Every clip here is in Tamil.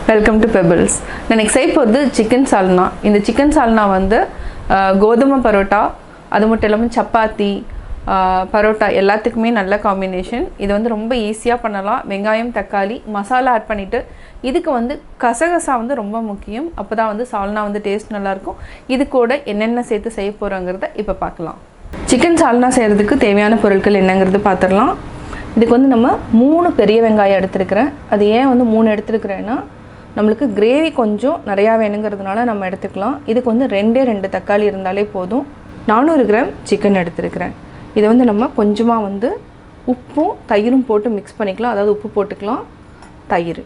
Welcome to pebbles. நான் இன்னைக்கு செய்ய போகிறது சிக்கன் சால்னா. இந்த சிக்கன் சால்னா வந்து கோதுமை பரோட்டா, அது மட்டும் இல்லாமல் சப்பாத்தி, பரோட்டா எல்லாத்துக்குமே நல்ல காம்பினேஷன். இது வந்து ரொம்ப ஈஸியாக பண்ணலாம். வெங்காயம், தக்காளி, மசாலா ஆட் பண்ணிவிட்டு இதுக்கு வந்து கசகசா வந்து ரொம்ப முக்கியம். அப்போ தான் வந்து சால்னா வந்து டேஸ்ட் நல்லாயிருக்கும். இது கூட என்னென்ன சேர்த்து செய்ய போகிறோங்கிறத இப்போ பார்க்கலாம். சிக்கன் சால்னா செய்கிறதுக்கு தேவையான பொருட்கள் என்னங்கிறது பார்த்துடலாம். இதுக்கு வந்து நம்ம 3 பெரிய வெங்காயம் எடுத்துருக்கிறேன். அது ஏன் வந்து 3 எடுத்துருக்கிறேன்னா, நம்மளுக்கு கிரேவி கொஞ்சம் நிறையா வேணுங்கிறதுனால நம்ம எடுத்துக்கலாம். இதுக்கு வந்து 2 தக்காளி இருந்தாலே போதும். 400 கிராம் சிக்கன் எடுத்துருக்கிறேன். இதை வந்து நம்ம கொஞ்சமாக வந்து உப்பும் தயிரும் போட்டு மிக்ஸ் பண்ணிக்கலாம். அதாவது உப்பு போட்டுக்கலாம், தயிர்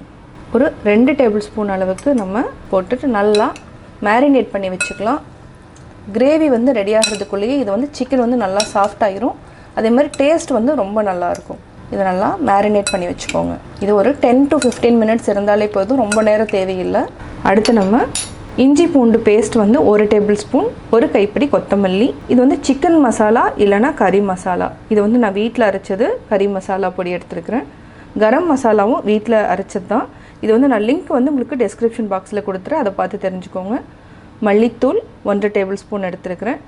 ஒரு 2 டேபிள் ஸ்பூன் அளவுக்கு நம்ம போட்டுட்டு நல்லா மேரினேட் பண்ணி வச்சுக்கலாம். கிரேவி வந்து ரெடி ஆகிறதுக்குள்ளேயே இது வந்து சிக்கன் வந்து நல்லா சாஃப்ட் ஆகிரும். அதே மாதிரி டேஸ்ட் வந்து ரொம்ப நல்லாயிருக்கும். இதை நல்லா மேரினேட் பண்ணி வச்சுக்கோங்க. இது ஒரு 10 to 15 மினிட்ஸ் இருந்தாலே போதும், ரொம்ப நேரம் தேவையில்லை. அடுத்து நம்ம இஞ்சி பூண்டு பேஸ்ட் வந்து 1 டேபிள் ஸ்பூன், 1 கைப்பிடி கொத்தமல்லி. இது வந்து சிக்கன் மசாலா இல்லைனா கறி மசாலா. இது வந்து நான் வீட்டில் அரைச்சது கறி மசாலா பொடி எடுத்துருக்கிறேன். கரம் மசாலாவும் வீட்டில் அரைச்சது தான். இது வந்து நான் லிங்க் வந்து உங்களுக்கு டெஸ்கிரிப்ஷன் பாக்ஸில் கொடுத்துறேன், அதை பார்த்து தெரிஞ்சுக்கோங்க. மல்லித்தூள் 1 டேபிள் ஸ்பூன் எடுத்துருக்கிறேன்.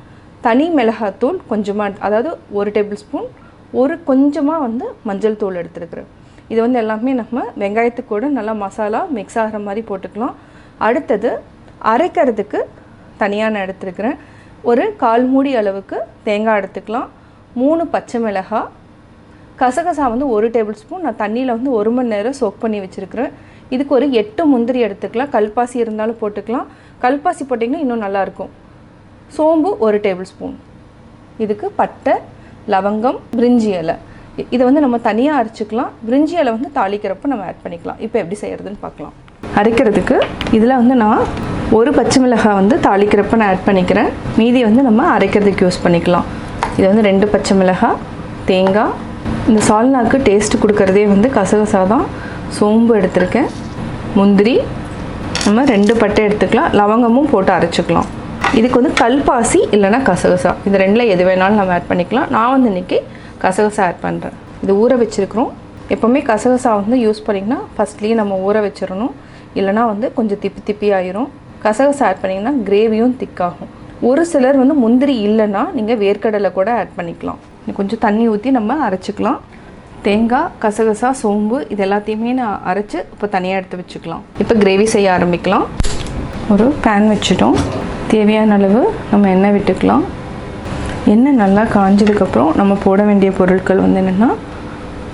தனி மிளகாத்தூள் கொஞ்சமாக, அதாவது 1 டேபிள் ஸ்பூன், கொஞ்சமாக வந்து மஞ்சள் தூள் எடுத்துருக்குறேன். இது வந்து எல்லாமே நம்ம வெங்காயத்துக்கு கூட நல்லா மசாலா மிக்ஸ் ஆகிற மாதிரி போட்டுக்கலாம். அடுத்தது அரைக்கிறதுக்கு தனியாக நான் எடுத்துருக்கிறேன். ஒரு 1/4 மூடி அளவுக்கு தேங்காய் எடுத்துக்கலாம். 3 பச்சை மிளகாய், கசகசா வந்து 1 டேபிள் ஸ்பூன். நான் தண்ணியில் வந்து 1 மணி நேரம் சோக் பண்ணி வச்சுருக்கிறேன். இதுக்கு ஒரு 8 முந்திரி எடுத்துக்கலாம். கல்பாசி இருந்தாலும் போட்டுக்கலாம். கல்பாசி போட்டிங்கன்னா இன்னும் நல்லாயிருக்கும். சோம்பு 1 டேபிள் ஸ்பூன். இதுக்கு பட்டை, லவங்கம், பிரிஞ்சி இலை. இதை வந்து நம்ம தனியாக அரைச்சிக்கலாம். பிரிஞ்சி இலை வந்து தாளிக்கிறப்ப நம்ம ஆட் பண்ணிக்கலாம். இப்போ எப்படி செய்கிறதுன்னு பார்க்கலாம். அரைக்கிறதுக்கு இதில் வந்து நான் 1 பச்சை மிளகாய் வந்து தாளிக்கிறப்ப நான் ஆட் பண்ணிக்கிறேன். மீதி வந்து நம்ம அரைக்கிறதுக்கு யூஸ் பண்ணிக்கலாம். இது வந்து 2 பச்சை மிளகாய், தேங்காய். இந்த சால்னாக்கு டேஸ்ட்டு கொடுக்குறதே வந்து கசகசா தான். சோம்பு எடுத்திருக்கேன், முந்திரி, நம்ம 2 பட்டை எடுத்துக்கலாம். லவங்கமும் போட்டு அரைச்சிக்கலாம். இதுக்கு வந்து கல்பாசி இல்லைனா கசகசா, இது 2ல் எது வேணாலும் நம்ம ஆட் பண்ணிக்கலாம். நான் வந்து இன்றைக்கி கசகசா ஆட் பண்ணுறேன். இது ஊற வச்சுருக்கிறோம். எப்போவுமே கசகசா வந்து யூஸ் பண்ணிங்கன்னா ஃபஸ்ட்லேயே நம்ம ஊற வச்சிடணும். இல்லைனா வந்து கொஞ்சம் திப்பி ஆயிரும். கசகசா ஆட் பண்ணிங்கன்னா கிரேவியும் திக்காகும். ஒரு சிலர் வந்து முந்திரி இல்லைன்னா நீங்கள் வேர்க்கடலை கூட ஆட் பண்ணிக்கலாம். கொஞ்சம் தண்ணி ஊற்றி நம்ம அரைச்சிக்கலாம். தேங்காய், கசகசா, சோம்பு இது எல்லாத்தையுமே நான் அரைச்சி இப்போ தனியாக எடுத்து வச்சுக்கலாம். இப்போ கிரேவி செய்ய ஆரம்பிக்கலாம். ஒரு பேன் வச்சுட்டோம். தேவையான அளவு நம்ம எண்ணெய் விட்டுக்கலாம். எண்ணெய் நல்லா காஞ்சதுக்கப்புறம் நம்ம போட வேண்டிய பொருட்கள் வந்து என்னென்னா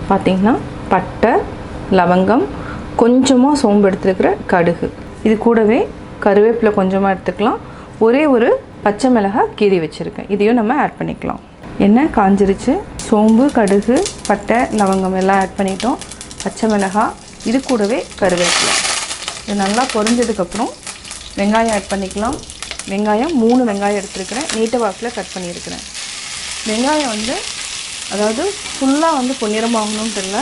பார்த்திங்கன்னா, பட்டை, லவங்கம், கொஞ்சமாக சோம்பு எடுத்துருக்கிற கடுகு, இது கூடவே கருவேப்பிலை கொஞ்சமாக எடுத்துக்கலாம். ஒரு பச்சை மிளகாய் கீறி வச்சுருக்கேன். இதையும் நம்ம ஆட் பண்ணிக்கலாம். எண்ணெய் காஞ்சிருச்சு. சோம்பு, கடுகு, பட்டை, லவங்கம் எல்லாம் ஆட் பண்ணிட்டோம். பச்சை மிளகாய், இது கூடவே கருவேப்பிலை. இது நல்லா பொரிஞ்சதுக்கப்புறம் வெங்காயம் ஆட் பண்ணிக்கலாம். வெங்காயம் 3 வெங்காயம் எடுத்துருக்கிறேன். நீட்ட வாக்கில் கட் பண்ணியிருக்கிறேன். வெங்காயம் வந்து அதாவது ஃபுல்லாக வந்து பொன்னிறமாகணும்னு இல்லை,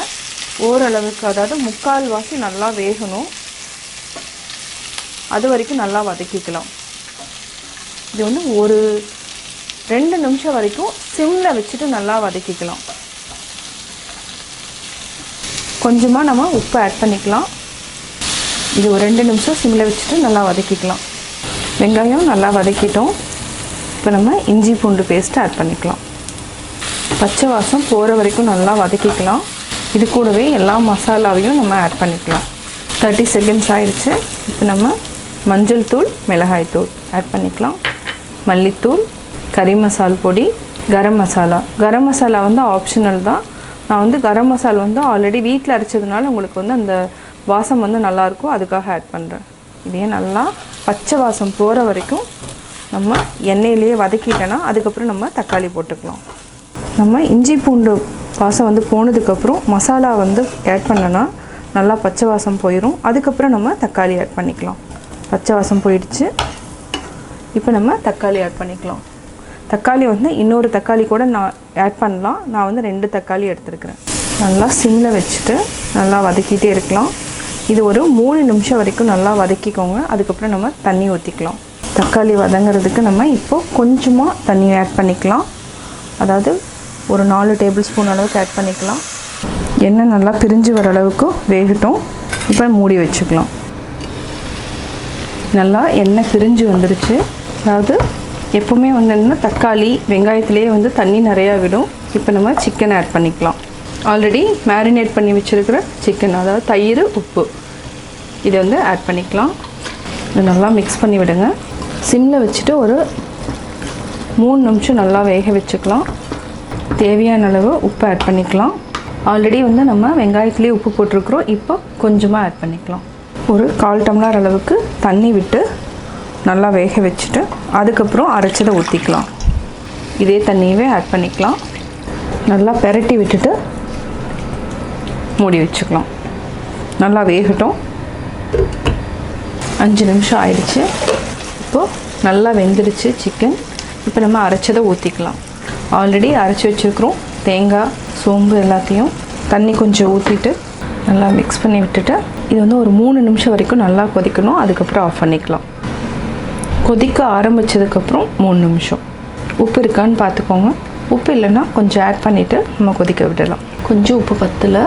ஓரளவுக்கு, அதாவது 3/4 வாசி நல்லா வேகணும். அது வரைக்கும் நல்லா வதக்கிக்கலாம். இது வந்து ஒரு 2 நிமிஷம் வரைக்கும் சிம்மில் வச்சுட்டு நல்லா வதக்கிக்கலாம். கொஞ்சமாக நம்ம உப்பு ஆட் பண்ணிக்கலாம். இது ஒரு 2 நிமிஷம் சிம்மில் வச்சுட்டு நல்லா வதக்கிக்கலாம். வெங்காயம் நல்லா வதக்கிட்டோம். இப்போ நம்ம இஞ்சி பூண்டு பேஸ்ட்டு ஆட் பண்ணிக்கலாம். பச்சை வாசம் போகிற வரைக்கும் நல்லா வதக்கிக்கலாம். இது கூடவே எல்லா மசாலாவையும் நம்ம ஆட் பண்ணிக்கலாம். 30 செகண்ட்ஸ் ஆயிடுச்சு. இப்போ நம்ம மஞ்சள் தூள், மிளகாய் தூள் ஆட் பண்ணிக்கலாம். மல்லித்தூள், கறி மசால் பொடி, கரம் மசாலா. கரம் மசாலா வந்து ஆப்ஷனல் தான். நான் வந்து கரம் மசாலா வந்து ஆல்ரெடி வீட்டில் அரைச்சதுனால உங்களுக்கு வந்து அந்த வாசம் வந்து நல்லாயிருக்கும், அதுக்காக ஆட் பண்ணுறேன். இதையே நல்லா பச்சை வாசம் போகிற வரைக்கும் நம்ம எண்ணெயிலேயே வதக்கிட்டோன்னா அதுக்கப்புறம் நம்ம தக்காளி போட்டுக்கலாம். நம்ம இஞ்சி பூண்டு வாசம் வந்து போனதுக்கப்புறம் மசாலா வந்து ஆட் பண்ணோன்னா நல்லா பச்சை வாசம் போயிடும். அதுக்கப்புறம் நம்ம தக்காளி ஆட் பண்ணிக்கலாம். பச்சை வாசம் போயிடுச்சு. இப்போ நம்ம தக்காளி ஆட் பண்ணிக்கலாம். தக்காளி வந்து இன்னொரு தக்காளி கூட நான் ஆட் பண்ணலாம். நான் வந்து 2 தக்காளி எடுத்துருக்கிறேன். நல்லா சிம்மில் வச்சுட்டு நல்லா வதக்கிட்டே இருக்கலாம். இது ஒரு 3 நிமிஷம் வரைக்கும் நல்லா வதக்கிக்கோங்க. அதுக்கப்புறம் நம்ம தண்ணி ஊற்றிக்கலாம். தக்காளி வதங்கிறதுக்கு நம்ம இப்போது கொஞ்சமாக தண்ணி ஆட் பண்ணிக்கலாம். அதாவது ஒரு 4 டேபிள் ஸ்பூன் அளவுக்கு ஆட் பண்ணிக்கலாம். எண்ணெய் நல்லா பிரிஞ்சு வர அளவுக்கு வேகட்டும். இப்போ மூடி வச்சுக்கலாம். நல்லா எண்ணெய் பிரிஞ்சு வந்துருச்சு. அதாவது எப்போவுமே வந்து என்ன தக்காளி வெங்காயத்துலேயே வந்து தண்ணி நிறையா விடும். இப்போ நம்ம சிக்கன் ஆட் பண்ணிக்கலாம். ஆல்ரெடி மேரினேட் பண்ணி வச்சுருக்கிற சிக்கன், அதாவது தயிர், உப்பு, இதை வந்து ஆட் பண்ணிக்கலாம். இதை நல்லா மிக்ஸ் பண்ணி விடுங்க. சிம்மில் வச்சுட்டு ஒரு 3 நிமிஷம் நல்லா வேக வச்சுக்கலாம். தேவையான அளவு உப்பு ஆட் பண்ணிக்கலாம். ஆல்ரெடி வந்து நம்ம வெங்காயத்துலேயே உப்பு போட்டிருக்கிறோம். இப்போ கொஞ்சமாக ஆட் பண்ணிக்கலாம். ஒரு 1/4 டம்ளர் அளவுக்கு தண்ணி விட்டு நல்லா வேக வச்சுட்டு அதுக்கப்புறம் அரைச்சதை ஊற்றிக்கலாம். இதே தண்ணியவே ஆட் பண்ணிக்கலாம். நல்லா பெரட்டி விட்டுட்டு மூடி வச்சுக்கலாம். நல்லா வேகட்டும். 5 நிமிஷம் ஆயிடுச்சு. இப்போது நல்லா வெந்துடுச்சு சிக்கன். இப்போ நம்ம அரைச்சதை ஊற்றிக்கலாம். ஆல்ரெடி அரைச்சி வச்சுருக்கிறோம். தேங்காய், சோம்பு எல்லாத்தையும் தண்ணி கொஞ்சம் ஊற்றிட்டு நல்லா மிக்ஸ் பண்ணி விட்டுட்டு இது வந்து ஒரு 3 நிமிஷம் வரைக்கும் நல்லா கொதிக்கணும். அதுக்கப்புறம் ஆஃப் பண்ணிக்கலாம். கொதிக்க ஆரம்பித்ததுக்கப்புறம் 3 நிமிஷம் உப்பு இருக்கான்னு பார்த்துக்கோங்க. உப்பு இல்லைன்னா கொஞ்சம் ஆட் பண்ணிவிட்டு நம்ம கொதிக்க விடலாம். கொஞ்சம் உப்பு பத்தல,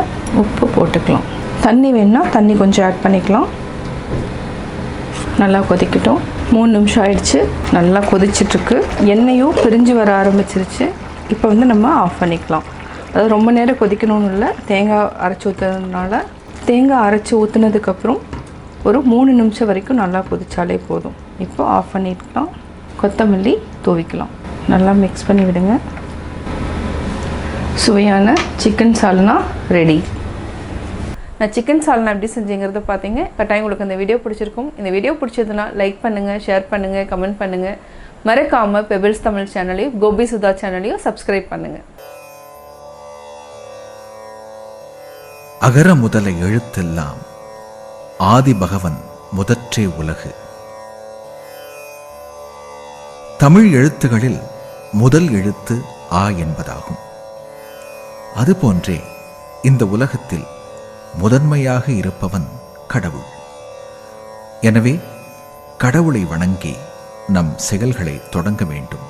உப்பு போட்டுக்கலாம். தண்ணி வேணுன்னா தண்ணி கொஞ்சம் ஆட் பண்ணிக்கலாம். நல்லா கொதிக்கட்டும். 3 நிமிஷம் ஆயிடுச்சு. நல்லா கொதிச்சிட்ருக்கு. எண்ணெயும் பிரிஞ்சு வர ஆரம்பிச்சிருச்சு. இப்போ வந்து நம்ம ஆஃப் பண்ணிக்கலாம். அதாவது ரொம்ப நேரம் கொதிக்கணும்னு இல்லை. தேங்காய் அரைச்சி ஊற்றுறதுனால தேங்காய் அரைச்சி ஊற்றுனதுக்கப்புறம் ஒரு 3 நிமிஷம் வரைக்கும் நல்லா கொதிச்சாலே போதும். இப்போ ஆஃப் பண்ணிக்கலாம். கொத்தமல்லி தூவிக்கலாம். நல்லா மிக்ஸ் பண்ணி விடுங்க. சுவையான சிக்கன் சால்னா ரெடி. நான் சிக்கன் சால்னா எப்படி செஞ்சேங்கிறத பார்த்தீங்க. கட்டாயம் உங்களுக்கு இந்த வீடியோ பிடிச்சிருக்கும். இந்த வீடியோ பிடிச்சதுன்னா லைக் பண்ணுங்கள், ஷேர் பண்ணுங்கள், கமெண்ட் பண்ணுங்கள். மறக்காமல் பெபிள்ஸ் தமிழ் சேனலையும் கோபி சுதா சேனலையும் சப்ஸ்கிரைப் பண்ணுங்கள். அகர முதல எழுத்தெல்லாம் ஆதி பகவன் முதற்றே உலகு. தமிழ் எழுத்துகளில் முதல் எழுத்து ஆ என்பதாகும். அதுபோன்றே இந்த உலகத்தில் முதன்மையாக இருப்பவன் கடவுள். எனவே கடவுளை வணங்கி நம் செயல்களை தொடங்க வேண்டும்.